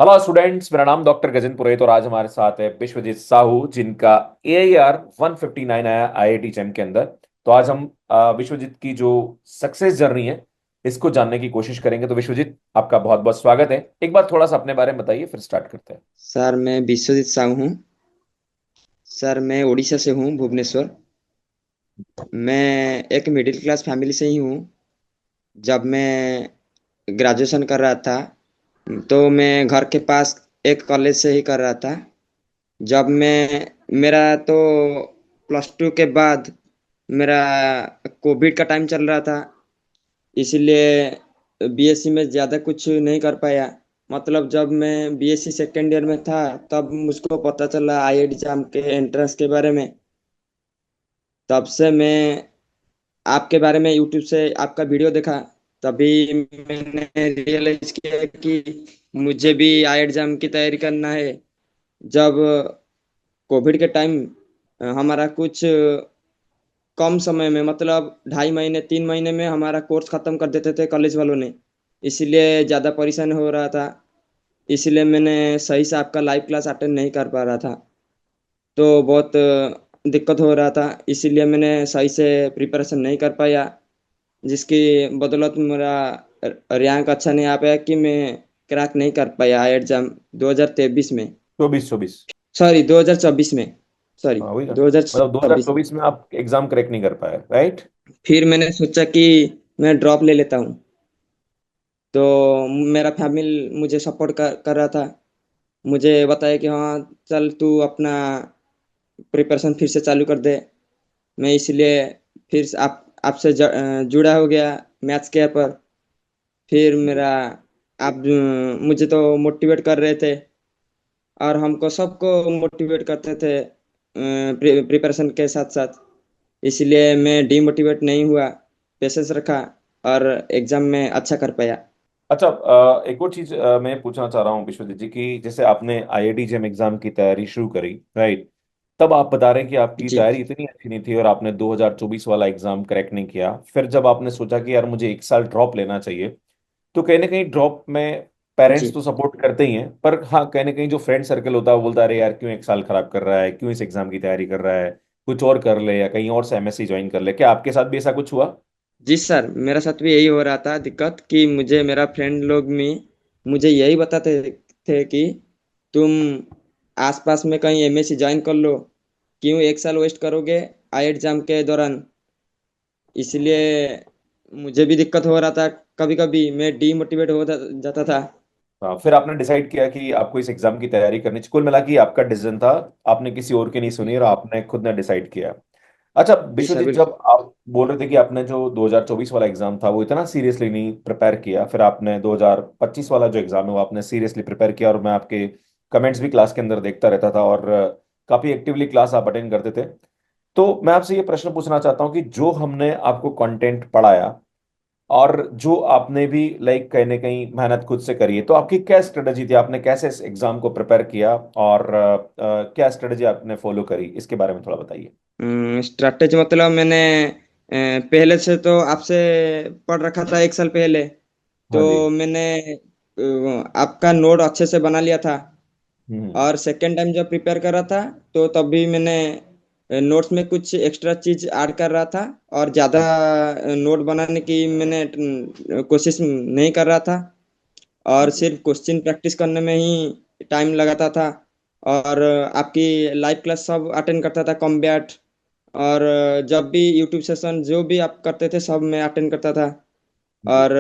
Hello students, मेरा नाम doctor Gajendra पुरोहित और आज हमारे साथ है विश्वजीत साहू जिनका AIR 159 आया IIT जैम के अंदर। तो आज हम विश्वजीत की जो सक्सेस जर्नी है इसको जानने की कोशिश करेंगे। तो विश्वजीत, आपका बहुत बहुत स्वागत है। एक बार थोड़ा सा अपने बारे में बताइए, फिर स्टार्ट करते हैं। सर मैं विश्वजीत साहू हूँ। सर मैं उड़ीसा से हूँ, भुवनेश्वर। मैं एक मिडिल क्लास फैमिली से ही हूँ। जब मैं ग्रेजुएशन कर रहा था तो मैं घर के पास एक कॉलेज से ही कर रहा था। जब मैं मेरा तो +2 के बाद मेरा कोविड का टाइम चल रहा था, इसीलिए बीएससी में ज़्यादा कुछ नहीं कर पाया। मतलब जब मैं बीएससी सेकेंड ईयर में था तब मुझको पता चला आईआईटी एग्जाम के एंट्रेंस के बारे में। तब से मैं आपके बारे में यूट्यूब से आपका वीडियो देखा। तभी मैंने रियलाइज किया कि मुझे भी आई एग्जाम की तैयारी करना है। जब कोविड के टाइम हमारा कुछ कम समय में, मतलब 2.5 महीने 3 महीने में हमारा कोर्स खत्म कर देते थे कॉलेज वालों ने। इसीलिए ज़्यादा परेशान हो रहा था। इसलिए मैंने सही से आपका लाइव क्लास अटेंड नहीं कर पा रहा था। तो बहुत दिक्कत हो रहा था, इसीलिए मैंने सही से प्रिपरेशन नहीं कर पाया, जिसकी बदौलत मेरा रैंक अच्छा नहीं आ पाया कि मैं क्रैक नहीं कर पाया आई एग्जाम 2023 में। 24-24। सॉरी, 2024 में। सॉरी, हाँ, वही ना। मतलब 2024 में। 2024 में आप एग्जाम क्रैक नहीं कर पाए, राइट? फिर मैंने सोचा कि मैं ड्रॉप ले लेता हूँ। तो मेरा फैमिली मुझे सपोर्ट कर रहा था। मुझे बताया कि हाँ, चल तू अपना प्रिपरेशन फिर से चालू कर दे। मैं इसलिए फिर से आपसे जुड़ा हो गया मैथ्स के पर। फिर मेरा आप मुझे तो मोटिवेट कर रहे थे और हमको सबको मोटिवेट करते थे प्रिपरेशन के साथ साथ। इसलिए मैं डीमोटिवेट नहीं हुआ, पेशेंस रखा और एग्जाम में अच्छा कर पाया। अच्छा, एक और चीज मैं पूछना चाह रहा हूँ विश्वजीत जी की जैसे आपने IIT जेम एग्जाम की तैयारी शुरू करी, राइट? तब आप बता रहे हैं कि आपकी जी। तैयारी इतनी अच्छी नहीं थी और आपने 2024 वाला एग्जाम क्रैक नहीं किया। फिर जब आपने सोचा कि यार मुझे एक साल ड्रॉप लेना चाहिए, तो कहीं ना कहीं ड्रॉप में पेरेंट्स जी। तो सपोर्ट करते ही हैं, पर हाँ, कहीं ना कहीं जो फ्रेंड सर्कल होता है वो बोलता है अरे यार क्यों एक साल खराब कर रहा है, क्यों इस एग्जाम की तैयारी कर रहा है, कुछ और कर ले या कहीं और से MSc ज्वाइन कर ले। क्या आपके साथ भी ऐसा कुछ हुआ? जी सर, मेरा साथ भी यही हो रहा था दिक्कत कि मुझे मेरा फ्रेंड लोग में मुझे यही बताते थे कि तुम आसपास में कहीं एमएससी ज्वाइन कर लो, क्यों एक साल वेस्ट करोगे आई एग्जाम के दौरान। इसलिए मुझे भी दिक्कत हो रहा था। कभी कभी मैं डीमोटिवेट हो जाता था। हाँ, फिर आपने डिसाइड किया कि आपको इस एग्जाम की तैयारी करनी चाहिए। कुल मिला के आपका डिसीजन था, आपने किसी और की नहीं सुनी और आपने खुद ने डिसाइड किया। अच्छा जी सर, विश्वजीत, बिल्कुल। जब आप बोल रहे थे कि आपने जो 2024 वाला एग्जाम था वो इतना सीरियसली नहीं प्रिपेयर किया, फिर आपने 2025 वाला जो एग्जाम है वो आपने सीरियसली प्रिपेयर किया, और मैं आपके कमेंट्स भी क्लास के अंदर देखता रहता था और काफी एक्टिवली क्लास आप अटेंड करते थे। तो मैं आपसे ये प्रश्न पूछना चाहता हूँ कि जो हमने आपको कंटेंट पढ़ाया और जो आपने भी लाइक कहीं ना कहीं मेहनत खुद से करी है, तो आपकी क्या स्ट्रेटजी थी, आपने कैसे इस एग्जाम को प्रिपेयर किया और क्या स्ट्रेटजी आपने फॉलो करी, इसके बारे में थोड़ा बताइए। स्ट्रैटेजी मतलब मैंने पहले से तो आपसे पढ़ रखा था एक साल पहले। हाँ जी। तो मैंने आपका नोट अच्छे से बना लिया था। हम्म। और सेकेंड टाइम जब प्रिपेयर कर रहा था तो तब भी मैंने नोट्स में कुछ एक्स्ट्रा चीज ऐड कर रहा था। और ज़्यादा नोट बनाने की मैंने कोशिश नहीं कर रहा था। और सिर्फ क्वेश्चन प्रैक्टिस करने में ही टाइम लगाता था। और आपकी लाइव क्लास सब अटेंड करता था, कॉम्बैट। और जब भी यूट्यूब सेशन जो भी आप करते थे सब मैं अटेंड करता था। जी और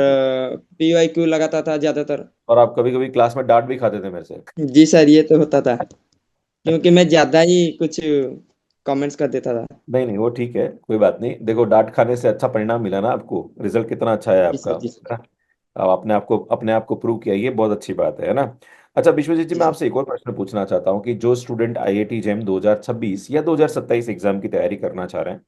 जी। PYQ लगाता था ज़्यादातर। और आप कभी कभी क्लास में डांट भी खाते थे मेरे से। जी सर, ये तो होता था क्योंकि मैं ज़्यादा ही कुछ कमेंट्स कर देता था। नहीं नहीं, वो ठीक है, कोई बात नहीं। देखो, डांट खाने से अच्छा परिणाम मिला ना आपको, रिजल्ट कितना अच्छा है जी आपका, सर, जी है सर। ना? अब अपने आप को प्रूव किया, ये बहुत अच्छी बात है ना? अच्छा विश्वजीत जी, जी मैं सर। आपसे एक और प्रश्न पूछना चाहता हूँ कि जो स्टूडेंट IIT जेम 2026 या 2027 एग्जाम की तैयारी करना चाह रहे हैं,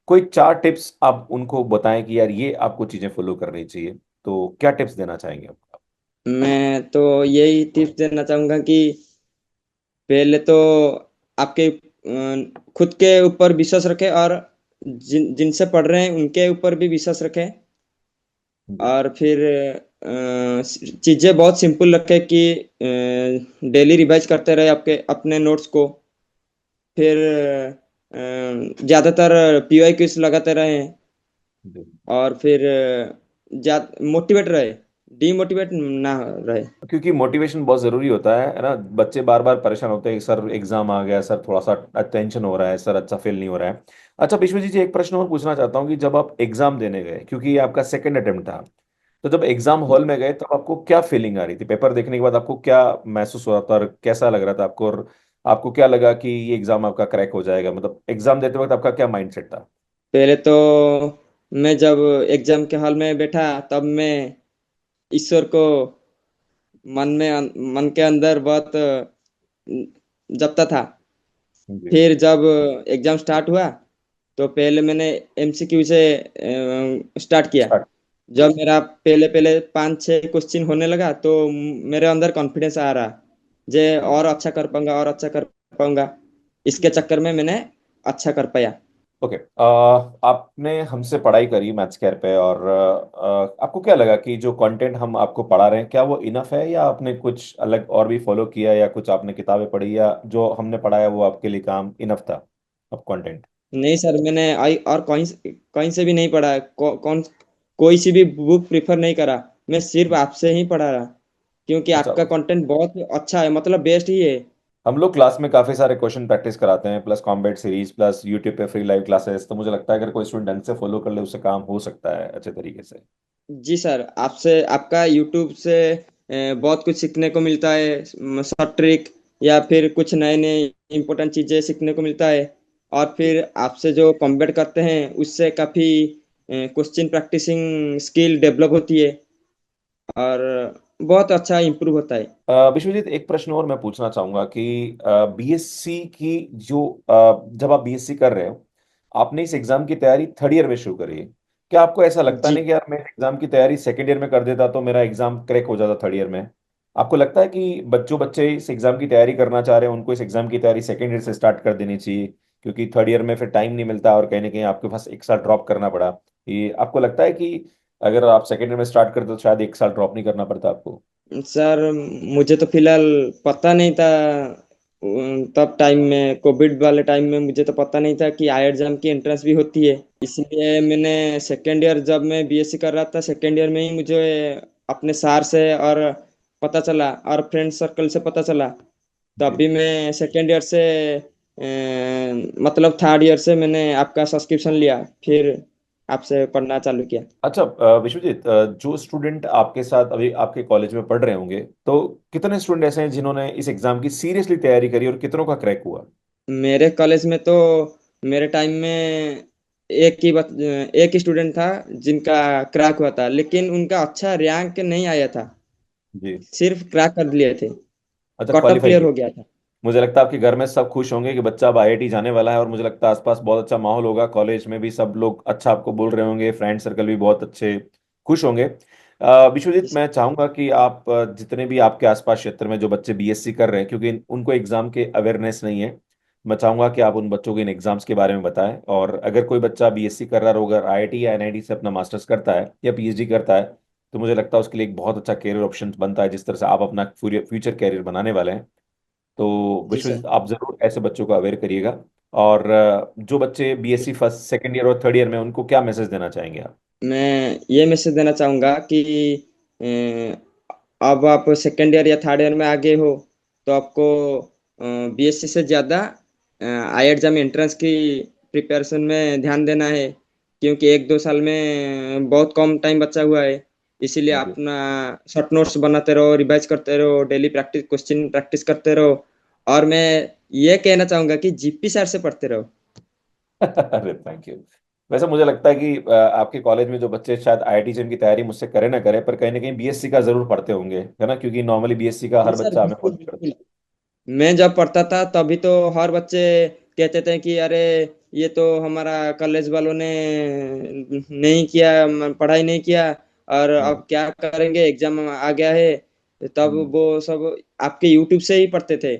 कोई 4 टिप्स आप उनको बताएं कि यार ये आपको चीजें फॉलो करनी चाहिए, तो क्या टिप्स देना चाहेंगे आप? मैं तो यही टिप्स देना चाहूँगा कि पहले तो आपके खुद के ऊपर विश्वास रखें। और जिनसे पढ़ रहे हैं उनके ऊपर भी विश्वास रखें। जी। और फिर चीजें बहुत सिंपल रखे कि डेली रिवाइज करते रहे आपके अपने नोट्स को। फिर ज्यादातर पीवाई क्विज लगाते रहे। जी। और फिर मोटिवेट रहे, डीमोटिवेट ना रहे। क्योंकि मोटिवेशन बहुत जरूरी होता है ना। बच्चे बार बार परेशान होते हैं कि सर एग्जाम आ गया, सर थोड़ा सा टेंशन हो रहा है, सर अच्छा फेल नहीं हो रहा है। अच्छा विश्वजीत जी, एक प्रश्न और पूछना चाहता हूँ कि जब आप एग्जाम देने गए, क्योंकि ये आपका सेकंड अटेम्प्ट था, तो जब एग्जाम हॉल में गए तब आपको क्या फीलिंग आ रही थी? पेपर देखने के बाद आपको क्या महसूस हो रहा था और कैसा लग रहा था आपको? और आपको क्या लगा कि ये एग्जाम आपका क्रैक हो जाएगा? मतलब एग्जाम देते वक्त आपका क्या माइंडसेट था? पहले तो मैं जब एग्जाम के हॉल में बैठा तब मैं ईश्वर को मन के अंदर बहुत जपता था। जी। फिर जब एग्जाम स्टार्ट हुआ तो पहले मैंने एमसीक्यू से स्टार्ट किया। स्टार्ट। जब मेरा पहले पहले 5-6 क्वेश्चन होने लगा तो मेरे अंदर कॉन्फिडेंस आ रहा, जे और अच्छा कर पाऊंगा और अच्छा कर पाऊंगा। इसके चक्कर में मैंने अच्छा कर पाया। ओके। आपने हमसे पढ़ाई करी मैथ्स केयर पे, और आपको क्या लगा कि जो कंटेंट हम आपको पढ़ा रहे हैं क्या वो इनफ है, या आपने कुछ अलग और भी फॉलो किया, या कुछ आपने किताबें पढ़ी, या जो हमने पढ़ाया वो आपके लिए काम इनफ था अब कंटेंट? नहीं सर, मैंने आई और कहीं कहीं से भी नहीं पढ़ा। कौन कोई सी भी बुक प्रिफर नहीं करा। मैं सिर्फ आपसे ही पढ़ा रहा, क्योंकि अच्छा। आपका कंटेंट बहुत अच्छा है, मतलब बेस्ट ही है। हम लोग क्लास में काफी सारे क्वेश्चन प्रैक्टिस कराते हैं, plus combat series, plus YouTube पे फ्री लाइव क्लासेस, तो मुझे लगता है अगर कोई स्टूडेंट ढंग से फॉलो कर ले उससे काम हो सकता है अच्छे तरीके से। जी सर, आपसे आपका यूट्यूब से बहुत कुछ सीखने को मिलता है, शॉर्ट ट्रिक या फिर कुछ नए नए इम्पोर्टेंट चीज़ें सीखने को मिलता है। और फिर आपसे जो कॉम्बैट करते हैं उससे काफ़ी क्वेश्चन प्रैक्टिसिंग स्किल डेवलप होती है और बहुत अच्छा इम्प्रूव होता है। विश्वजीत, एक प्रश्न और मैं पूछना चाहूंगा कि बीएससी की जो जब आप बीएससी कर रहे हो, आपने इस एग्जाम की तैयारी थर्ड ईयर में शुरू करी है। क्या आपको ऐसा लगता जी। नहीं कि यार मैं एग्जाम की तैयारी सेकेंड ईयर में कर देता तो मेरा एग्जाम क्रैक हो जाता थर्ड ईयर में? आपको लगता है कि बच्चों बच्चे इस एग्जाम की तैयारी करना चाह रहे हैं, उनको इस एग्जाम की तैयारी सेकेंड ईयर से स्टार्ट कर देनी चाहिए? क्योंकि थर्ड ईयर में फिर टाइम नहीं मिलता और कहीं ना कहीं आपके पास एक साल ड्रॉप करना पड़ा। ये आपको लगता है कि अगर आप सेकेंड ईयर में स्टार्ट करते तो शायद एक साल ड्रॉप नहीं करना पड़ता आपको? सर, मुझे तो फिलहाल पता नहीं था। तब टाइम में, कोविड वाले टाइम में, मुझे तो पता नहीं था कि आई एग्जाम की एंट्रेंस भी होती है। इसलिए मैंने सेकेंड ईयर, जब मैं बीएससी कर रहा था सेकेंड ईयर में ही मुझे अपने सर से और पता चला और फ्रेंड सर्कल से पता चला। जी। तभी मैं सेकेंड ईयर से मतलब थर्ड ईयर से मैंने आपका सब्सक्रिप्शन लिया, फिर आपसे पढ़ना चालू किया। अच्छा विश्वजीत, जो स्टूडेंट आपके साथ अभी आपके कॉलेज में पढ़ रहे होंगे, तो कितने स्टूडेंट ऐसे हैं जिन्होंने इस एग्जाम की सीरियसली तैयारी करी और कितनों का क्रैक हुआ? मेरे कॉलेज में तो मेरे टाइम में एक ही स्टूडेंट था जिनका क्रैक हुआ था, लेकिन उनका अच्छा रैंक नहीं आया था। जी। सिर्फ क्रैक कर लिए थे, अच्छा, कट ऑफ क्वालिफाई क्लियर किया। हो गया था। मुझे लगता है आपके घर में सब खुश होंगे कि बच्चा अब आईआईटी जाने वाला है, और मुझे लगता है आसपास बहुत अच्छा माहौल होगा, कॉलेज में भी सब लोग अच्छा आपको बोल रहे होंगे, फ्रेंड सर्कल भी बहुत अच्छे खुश होंगे। विश्वजीत, मैं चाहूंगा कि आप जितने भी आपके आसपास क्षेत्र में जो बच्चे बीएससी कर रहे हैं, क्योंकि उनको एग्जाम के अवेयरनेस नहीं है, मैं चाहूंगा कि आप उन बच्चों को इन एग्जाम्स के बारे में बताएं। और अगर कोई बच्चा बीएससी कर रहा है और अगर आईआईटी या एनआईटी से अपना मास्टर्स करता है या पीएचडी करता है, तो मुझे लगता है उसके लिए एक बहुत अच्छा कैरियर ऑप्शन बनता है, जिस तरह से आप अपना फ्यूचर कैरियर बनाने वाले हैं। तो जी सर। विश्वजीत, आप जरूर ऐसे बच्चों को अवेयर करिएगा। और जो बच्चे बीएससी फर्स्ट सेकेंड ईयर और थर्ड ईयर में, उनको क्या मैसेज देना चाहेंगे आप? मैं ये मैसेज देना चाहूँगा कि अब आप सेकेंड ईयर या थर्ड ईयर में आगे हो तो आपको बीएससी से ज़्यादा आई एग्जाम एंट्रेंस की प्रिपरेशन में ध्यान देना है, क्योंकि 1-2 साल में बहुत कम टाइम बचा हुआ है। इसीलिए जी। अपना शॉर्ट नोट्स बनाते रहो, रिवाइज करते रहो, डेली प्रैक्टिस क्वेश्चन प्रैक्टिस करते रहो। और मैं ये कहना चाहूँगा कि जीपी सर से पढ़ते रहो। अरे थैंक यू। वैसे मुझे लगता है कि आपके कॉलेज में जो बच्चे शायद आईआईटी जेम की तैयारी मुझसे करे ना करे, पर कहीं ना कहीं बीएससी का जरूर पढ़ते होंगे, है ना? क्योंकि नॉर्मली बीएससी का जी हर सर, बच्चा हमें बिल्कुल फॉलो करता बिल्कुल। मैं जब पढ़ता था तभी तो हर बच्चे कहते थे कि अरे ये तो हमारा कॉलेज वालों ने नहीं किया, पढ़ाई नहीं किया, और है। अब क्या करेंगे, एग्जाम आ गया है। तब हम्म। वो सब आपके यूट्यूब से ही पढ़ते थे।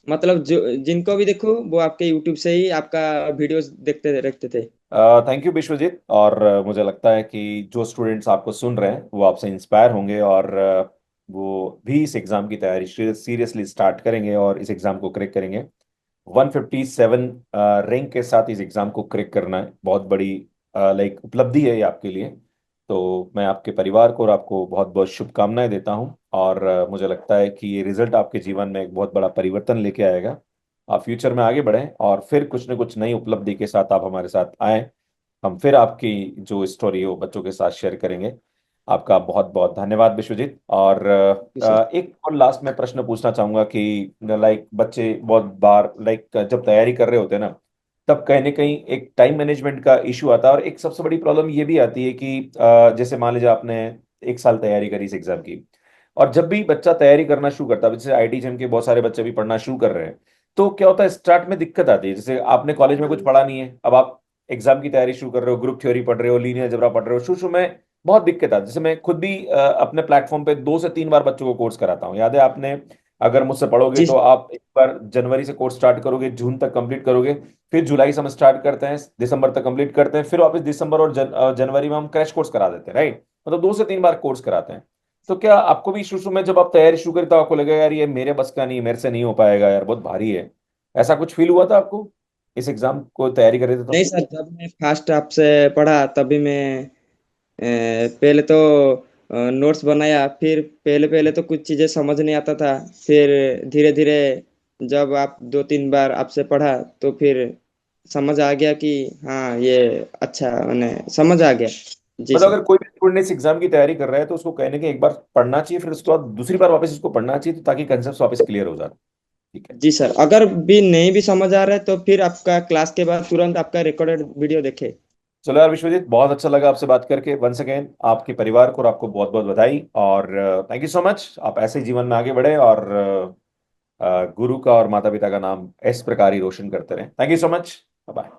मतलब जो जिनको भी देखो वो आपके यूट्यूब से ही आपका वीडियोस देखते रहते थे। Thank you Vishwajeet. और मुझे लगता है कि जो स्टूडेंट्स आपको सुन रहे हैं वो आपसे इंस्पायर होंगे, और वो भी इस एग्ज़ाम की तैयारी सीरियसली स्टार्ट करेंगे और इस एग्ज़ाम को क्रैक करेंगे। 157 रैंक के साथ इस एग्ज़ाम को क्रैक करना है बहुत बड़ी लाइक उपलब्धि है ये आपके लिए। तो मैं आपके परिवार को और आपको बहुत बहुत शुभकामनाएं देता हूँ, और मुझे लगता है कि ये रिजल्ट आपके जीवन में एक बहुत बड़ा परिवर्तन लेके आएगा। आप फ्यूचर में आगे बढ़ें और फिर कुछ न कुछ नई उपलब्धि के साथ आप हमारे साथ आएँ। हम फिर आपकी जो स्टोरी है वो बच्चों के साथ शेयर करेंगे। आपका बहुत बहुत धन्यवाद विश्वजीत। और जी सर। एक और लास्ट में प्रश्न पूछना चाहूंगा कि लाइक बच्चे बहुत बार लाइक जब तैयारी कर रहे होते हैं ना, तब कहीं ना कहीं एक टाइम मैनेजमेंट का इशू आता है, और एक सबसे बड़ी प्रॉब्लम ये भी आती है कि जैसे मान लीजिए आपने एक साल तैयारी करी इस एग्जाम की, और जब भी बच्चा तैयारी करना शुरू करता है, जैसे आईटी जेम के बहुत सारे बच्चे भी पढ़ना शुरू कर रहे हैं, तो क्या होता है स्टार्ट में दिक्कत आती है। जैसे आपने कॉलेज में कुछ पढ़ा नहीं है, अब आप एग्जाम की तैयारी शुरू कर रहे हो, ग्रुप थ्योरी पढ़ रहे हो, लीनियर अलजेब्रा पढ़ रहे हो, शुरू शुरू में बहुत दिक्कत आती है। जैसे मैं खुद भी अपने प्लेटफॉर्म पे 2 से 3 बार बच्चों को कोर्स कराता हूँ, याद है आपने? अगर मुझसे पढ़ोगे जी तो आप एक बार जनवरी से कोर्स स्टार्ट करोगे, जून तक कंप्लीट करोगे, फिर जुलाई से हम स्टार्ट करते हैं, दिसंबर तक कंप्लीट करते हैं, फिर वापस दिसंबर और जनवरी में हम क्रैश कोर्स करा देते हैं, राइट? मतलब 2 से 3 बार कोर्स कराते हैं। तो क्या आपको भी शुरू शुरू में जब आप तैयारी शुरू करें तो आपको लगेगा यार ये मेरे बस का नहीं, मेरे से नहीं हो पाएगा यार, बहुत भारी है? ऐसा कुछ फील हुआ था आपको इस एग्जाम को तैयारी कर रहे थे नहीं तो? सर, जब मैं फर्स्ट आपसे पढ़ा तभी मैं पहले तो नोट्स बनाया। फिर पहले पहले तो कुछ चीजें समझ नहीं आता था। फिर धीरे धीरे जब आप 2-3 बार आपसे पढ़ा तो फिर समझ आ गया कि हाँ ये अच्छा, मैंने समझ आ गया। जी मतलब सर। अगर कोई भी स्टूडेंट इस एग्जाम की तैयारी कर रहा है तो उसको कहने के एक बार पढ़ना चाहिए, फिर उसके बाद दूसरी बार वापस इसको पढ़ना चाहिए, तो ताकि कंसेप्ट वापस क्लियर हो जाए। ठीक है। जी सर, अगर भी नहीं भी समझ आ रहा है तो फिर आपका क्लास के बाद तुरंत आपका रिकॉर्डेड वीडियो देखे। चलो यार विश्वजीत, बहुत अच्छा लगा आपसे बात करके। वंस अगेन आपके परिवार को और आपको बहुत बहुत बधाई, और थैंक यू सो मच। आप ऐसे ही जीवन में आगे बढ़े और गुरु का और माता पिता का नाम इस प्रकार ही रोशन करते रहें। Thank you so much. Bye.